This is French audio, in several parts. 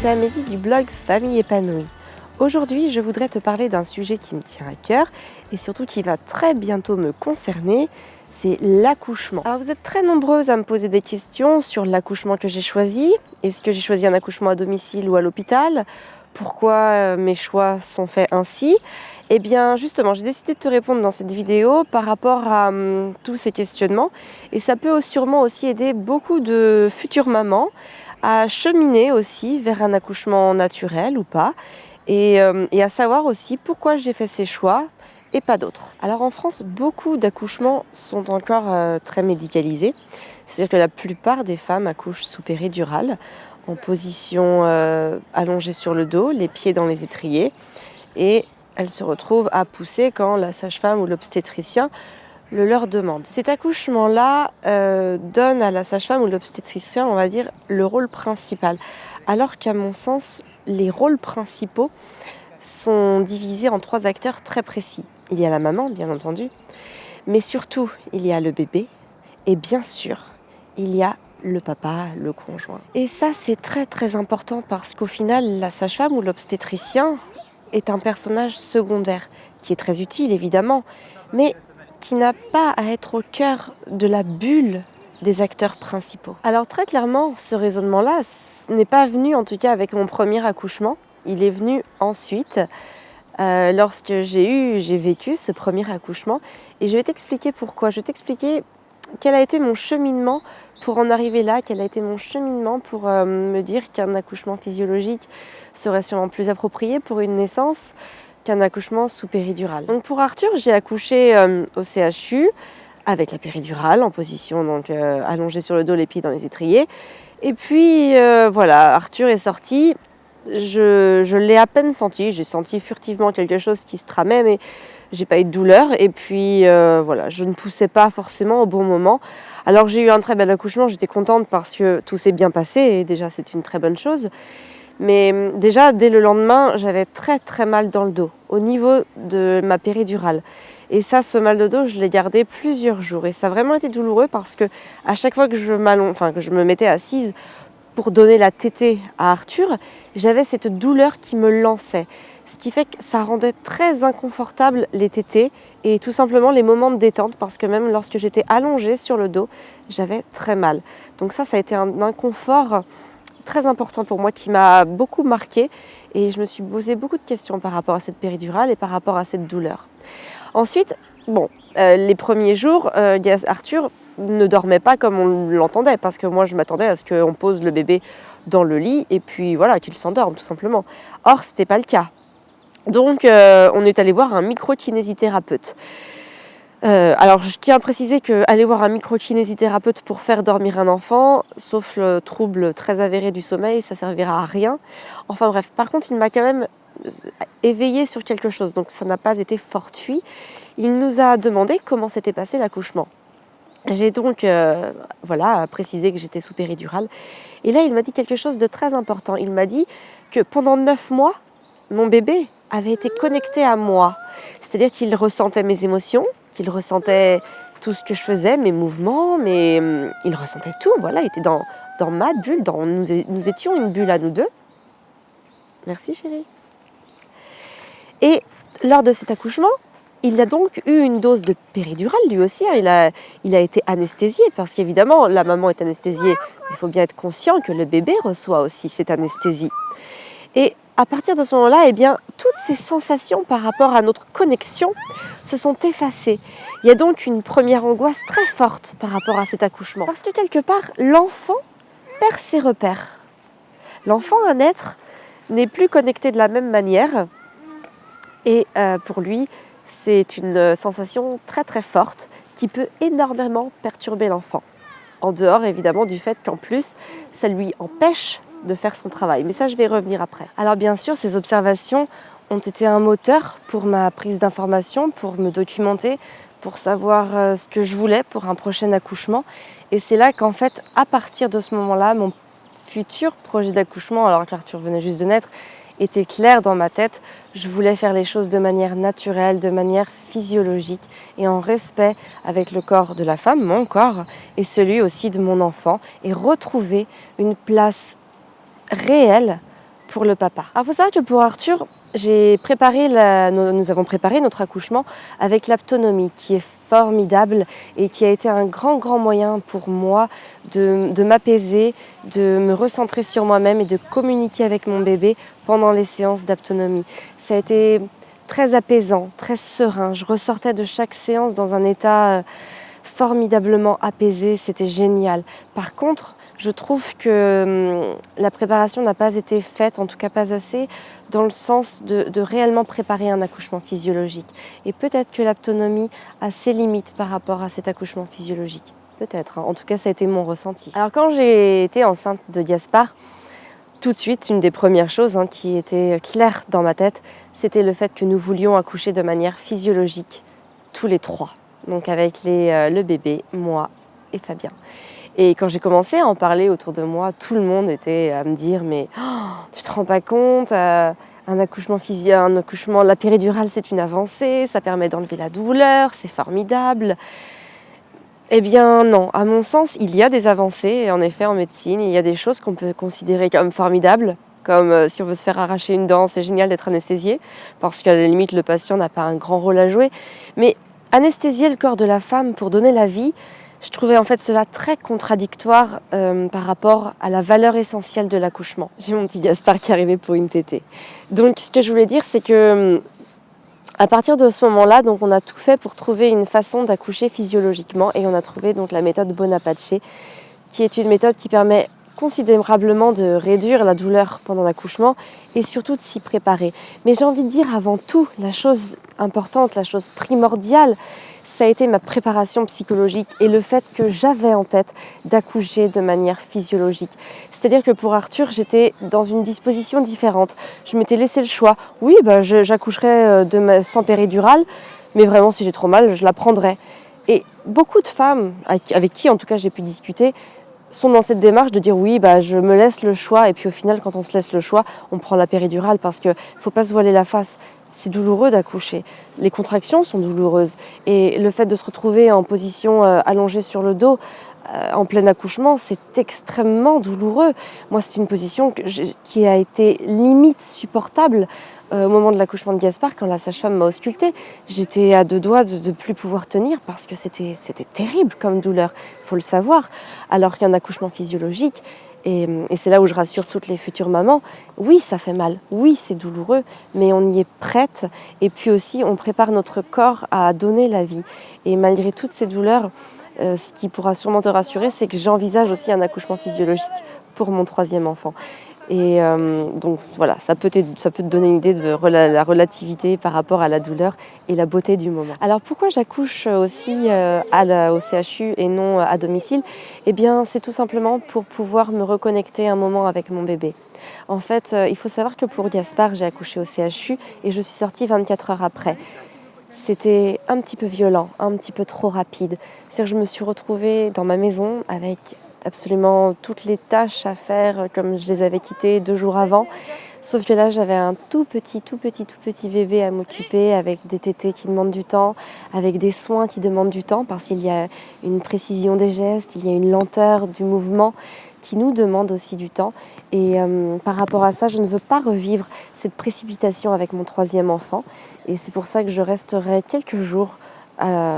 c'est Amélie du blog Famille épanouie. Aujourd'hui, je voudrais te parler d'un sujet qui me tient à cœur et surtout qui va très bientôt me concerner, c'est l'accouchement. Alors vous êtes très nombreuses à me poser des questions sur l'accouchement que j'ai choisi. Est-ce que j'ai choisi un accouchement à domicile ou à l'hôpital? Pourquoi mes choix sont faits ainsi? Eh bien justement, j'ai décidé de te répondre dans cette vidéo par rapport à tous ces questionnements et ça peut sûrement aussi aider beaucoup de futures mamans à cheminer aussi vers un accouchement naturel ou pas et à savoir aussi pourquoi j'ai fait ces choix et pas d'autres. Alors en France, beaucoup d'accouchements sont encore très médicalisés, c'est-à-dire que la plupart des femmes accouchent sous péridurale, en position allongée sur le dos, les pieds dans les étriers, et elles se retrouvent à pousser quand la sage-femme ou l'obstétricien le leur demande. Cet accouchement-là donne à la sage-femme ou l'obstétricien, on va dire, le rôle principal, alors qu'à mon sens, les rôles principaux sont divisés en 3 acteurs très précis. Il y a la maman, bien entendu, mais surtout, il y a le bébé et bien sûr, il y a le papa, le conjoint. Et ça, c'est très très important parce qu'au final, la sage-femme ou l'obstétricien est un personnage secondaire qui est très utile évidemment, mais qui n'a pas à être au cœur de la bulle des acteurs principaux. Alors très clairement, ce raisonnement-là n'est pas venu en tout cas avec mon premier accouchement. Il est venu ensuite, lorsque j'ai vécu ce premier accouchement. Et je vais t'expliquer pourquoi. Je vais t'expliquer quel a été mon cheminement pour en arriver là, quel a été mon cheminement pour me dire qu'un accouchement physiologique serait sûrement plus approprié pour une naissance qu'un accouchement sous péridurale. Donc pour Arthur, j'ai accouché au CHU avec la péridurale en position donc allongée sur le dos, les pieds dans les étriers. Et puis voilà, Arthur est sorti. Je l'ai à peine senti, j'ai senti furtivement quelque chose qui se tramait, mais j'ai pas eu de douleur. Et puis voilà, je ne poussais pas forcément au bon moment. Alors j'ai eu un très bel accouchement, j'étais contente parce que tout s'est bien passé et déjà c'est une très bonne chose. Mais déjà, dès le lendemain, j'avais très très mal dans le dos, au niveau de ma péridurale. Et ça, ce mal de dos, je l'ai gardé plusieurs jours. Et ça a vraiment été douloureux parce que à chaque fois que je me mettais assise pour donner la tétée à Arthur, j'avais cette douleur qui me lançait. Ce qui fait que ça rendait très inconfortable les tétées et tout simplement les moments de détente parce que même lorsque j'étais allongée sur le dos, j'avais très mal. Donc ça a été un inconfort très important pour moi qui m'a beaucoup marquée et je me suis posé beaucoup de questions par rapport à cette péridurale et par rapport à cette douleur. Ensuite, les premiers jours, Arthur ne dormait pas comme on l'entendait parce que moi je m'attendais à ce qu'on pose le bébé dans le lit et puis voilà, qu'il s'endorme tout simplement. Or, c'était pas le cas. Donc, on est allé voir un micro-kinésithérapeute. Alors je tiens à préciser qu'aller voir un micro-kinésithérapeute pour faire dormir un enfant, sauf le trouble très avéré du sommeil, ça servira à rien. Enfin bref, par contre il m'a quand même éveillé sur quelque chose, donc ça n'a pas été fortuit. Il nous a demandé comment s'était passé l'accouchement. J'ai donc précisé que j'étais sous péridurale. Et là il m'a dit quelque chose de très important. Il m'a dit que pendant 9 mois, mon bébé avait été connecté à moi. C'est-à-dire qu'il ressentait mes émotions, qu'il ressentait tout ce que je faisais, mes mouvements, il ressentait tout, voilà, il était dans ma bulle, nous étions une bulle à nous deux. Merci chérie. Et lors de cet accouchement, il a donc eu une dose de péridurale lui aussi, hein. Il a été anesthésié parce qu'évidemment la maman est anesthésiée, il faut bien être conscient que le bébé reçoit aussi cette anesthésie. Et à partir de ce moment-là, toutes ces sensations par rapport à notre connexion se sont effacées. Il y a donc une première angoisse très forte par rapport à cet accouchement. Parce que quelque part, l'enfant perd ses repères. L'enfant à naître n'est plus connecté de la même manière. Et pour lui, c'est une sensation très très forte qui peut énormément perturber l'enfant. En dehors évidemment du fait qu'en plus, ça lui empêche de faire son travail. Mais ça, je vais y revenir après. Alors bien sûr, ces observations ont été un moteur pour ma prise d'information, pour me documenter, pour savoir ce que je voulais pour un prochain accouchement. Et c'est là qu'en fait, à partir de ce moment-là, mon futur projet d'accouchement, alors qu'Arthur venait juste de naître, était clair dans ma tête. Je voulais faire les choses de manière naturelle, de manière physiologique et en respect avec le corps de la femme, mon corps, et celui aussi de mon enfant, et retrouver une place réelle pour le papa. Alors, il faut savoir que pour Arthur, nous avons préparé notre accouchement avec l'aptonomie qui est formidable et qui a été un grand moyen pour moi de m'apaiser, de me recentrer sur moi-même et de communiquer avec mon bébé pendant les séances d'aptonomie. Ça a été très apaisant, très serein. Je ressortais de chaque séance dans un état formidablement apaisé, c'était génial. Par contre, je trouve que la préparation n'a pas été faite, en tout cas pas assez, dans le sens de réellement préparer un accouchement physiologique. Et peut-être que l'aptonomie a ses limites par rapport à cet accouchement physiologique. Peut-être, hein. En tout cas ça a été mon ressenti. Alors quand j'ai été enceinte de Gaspard, tout de suite, une des premières choses qui était claire dans ma tête, c'était le fait que nous voulions accoucher de manière physiologique, tous les trois. Donc avec le bébé, moi et Fabien. Et quand j'ai commencé à en parler autour de moi, tout le monde était à me dire « mais tu te rends pas compte un accouchement, la péridurale c'est une avancée, ça permet d'enlever la douleur, c'est formidable ». Eh bien non, à mon sens, il y a des avancées, en effet en médecine, il y a des choses qu'on peut considérer comme formidables, comme si on veut se faire arracher une dent, c'est génial d'être anesthésié, parce qu'à la limite le patient n'a pas un grand rôle à jouer, mais anesthésier le corps de la femme pour donner la vie, je trouvais en fait cela très contradictoire par rapport à la valeur essentielle de l'accouchement. J'ai mon petit Gaspard qui est arrivé pour une tétée. Donc ce que je voulais dire, c'est que à partir de ce moment-là, donc on a tout fait pour trouver une façon d'accoucher physiologiquement et on a trouvé donc la méthode Bonaparte, qui est une méthode qui permet considérablement de réduire la douleur pendant l'accouchement et surtout de s'y préparer. Mais j'ai envie de dire avant tout, la chose importante, la chose primordiale, ça a été ma préparation psychologique et le fait que j'avais en tête d'accoucher de manière physiologique. C'est-à-dire que pour Arthur, j'étais dans une disposition différente. Je m'étais laissé le choix. Oui, j'accoucherai sans péridurale, mais vraiment si j'ai trop mal, je la prendrai. Et beaucoup de femmes avec qui en tout cas j'ai pu discuter sont dans cette démarche de dire oui, je me laisse le choix et puis au final quand on se laisse le choix, on prend la péridurale parce qu'il ne faut pas se voiler la face. C'est douloureux d'accoucher. Les contractions sont douloureuses et le fait de se retrouver en position allongée sur le dos en plein accouchement, c'est extrêmement douloureux. Moi, c'est une position qui a été limite supportable au moment de l'accouchement de Gaspard, quand la sage-femme m'a auscultée. J'étais à deux doigts de ne plus pouvoir tenir parce que c'était terrible comme douleur, il faut le savoir. Alors qu'un accouchement physiologique, et c'est là où je rassure toutes les futures mamans, oui, ça fait mal, oui, c'est douloureux, mais on y est prête. Et puis aussi, on prépare notre corps à donner la vie. Et malgré toutes ces douleurs, ce qui pourra sûrement te rassurer, c'est que j'envisage aussi un accouchement physiologique pour mon troisième enfant. Et donc voilà, ça peut te donner une idée de la relativité par rapport à la douleur et la beauté du moment. Alors pourquoi j'accouche aussi au CHU et non à domicile ? Eh bien c'est tout simplement pour pouvoir me reconnecter un moment avec mon bébé. En fait, il faut savoir que pour Gaspard, j'ai accouché au CHU et je suis sortie 24 heures après. C'était un petit peu violent, un petit peu trop rapide. C'est-à-dire que je me suis retrouvée dans ma maison avec absolument toutes les tâches à faire comme je les avais quittées 2 jours avant. Sauf que là, j'avais un tout petit bébé à m'occuper avec des tétés qui demandent du temps, avec des soins qui demandent du temps parce qu'il y a une précision des gestes, il y a une lenteur du mouvement qui nous demande aussi du temps. Et par rapport à ça, je ne veux pas revivre cette précipitation avec mon troisième enfant. Et c'est pour ça que je resterai quelques jours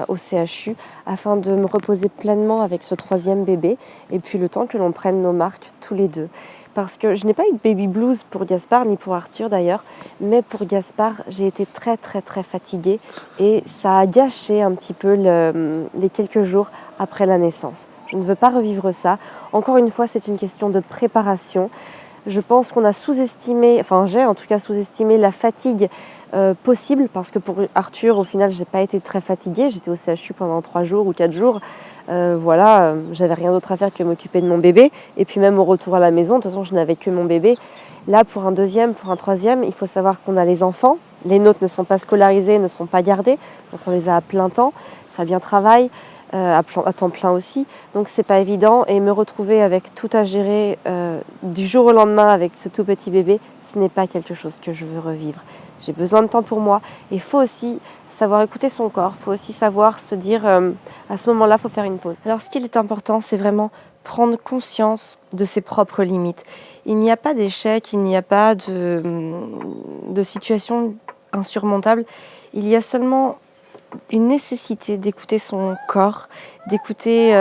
au CHU afin de me reposer pleinement avec ce troisième bébé et puis le temps que l'on prenne nos marques tous les deux. Parce que je n'ai pas eu de baby blues pour Gaspard, ni pour Arthur d'ailleurs, mais pour Gaspard, j'ai été très fatiguée et ça a gâché un petit peu les quelques jours après la naissance. Je ne veux pas revivre ça. Encore une fois, c'est une question de préparation. Je pense qu'on a j'ai en tout cas sous-estimé la fatigue possible parce que pour Arthur, au final, j'ai pas été très fatiguée. J'étais au CHU pendant 3 jours ou 4 jours. J'avais rien d'autre à faire que m'occuper de mon bébé. Et puis même au retour à la maison, de toute façon, je n'avais que mon bébé. Là, pour un deuxième, pour un troisième, il faut savoir qu'on a les enfants. Les nôtres ne sont pas scolarisés, ne sont pas gardés. Donc on les a à plein temps. Fabien travaille. À temps plein aussi, donc c'est pas évident et me retrouver avec tout à gérer du jour au lendemain avec ce tout petit bébé, ce n'est pas quelque chose que je veux revivre. J'ai besoin de temps pour moi et il faut aussi savoir écouter son corps, il faut aussi savoir se dire à ce moment-là, il faut faire une pause. Alors ce qu'il est important, c'est vraiment prendre conscience de ses propres limites. Il n'y a pas d'échec, il n'y a pas de situation insurmontable. Il y a seulement une nécessité d'écouter son corps, d'écouter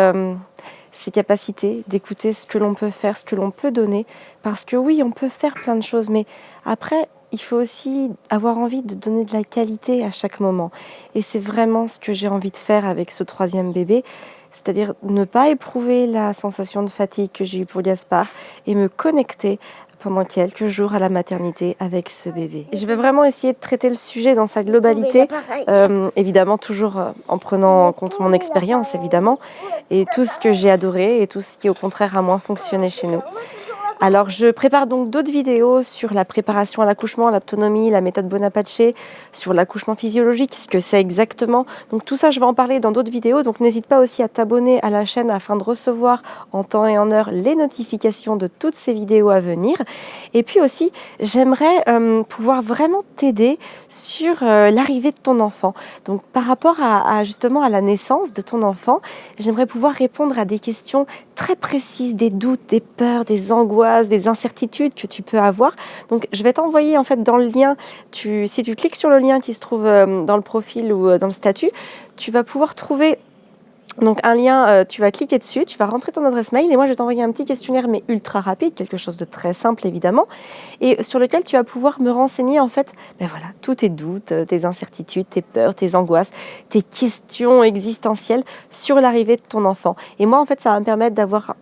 ses capacités, d'écouter ce que l'on peut faire, ce que l'on peut donner. Parce que oui, on peut faire plein de choses, mais après, il faut aussi avoir envie de donner de la qualité à chaque moment. Et c'est vraiment ce que j'ai envie de faire avec ce 3e bébé, c'est-à-dire ne pas éprouver la sensation de fatigue que j'ai eue pour Gaspard et me connecter pendant quelques jours à la maternité avec ce bébé. Je vais vraiment essayer de traiter le sujet dans sa globalité, évidemment toujours en prenant en compte mon expérience évidemment, et tout ce que j'ai adoré et tout ce qui au contraire a moins fonctionné chez nous. Alors je prépare donc d'autres vidéos sur la préparation à l'accouchement, l'autonomie, la méthode Bonaparte, sur l'accouchement physiologique, ce que c'est exactement. Donc tout ça, je vais en parler dans d'autres vidéos. Donc n'hésite pas aussi à t'abonner à la chaîne afin de recevoir en temps et en heure les notifications de toutes ces vidéos à venir. Et puis aussi, j'aimerais pouvoir vraiment t'aider sur l'arrivée de ton enfant. Donc par rapport justement à la naissance de ton enfant, j'aimerais pouvoir répondre à des questions très précises, des doutes, des peurs, des angoisses, des incertitudes que tu peux avoir. Donc je vais t'envoyer en fait dans le lien, si tu cliques sur le lien qui se trouve dans le profil ou dans le statut, tu vas pouvoir trouver donc un lien, tu vas cliquer dessus, tu vas rentrer ton adresse mail et moi je vais t'envoyer un petit questionnaire mais ultra rapide, quelque chose de très simple évidemment, et sur lequel tu vas pouvoir me renseigner en fait, voilà, tous tes doutes, tes incertitudes, tes peurs, tes angoisses, tes questions existentielles sur l'arrivée de ton enfant. Et moi en fait ça va me permettre d'avoir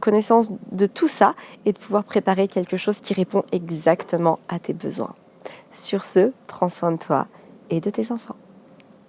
connaissance de tout ça et de pouvoir préparer quelque chose qui répond exactement à tes besoins. Sur ce, prends soin de toi et de tes enfants.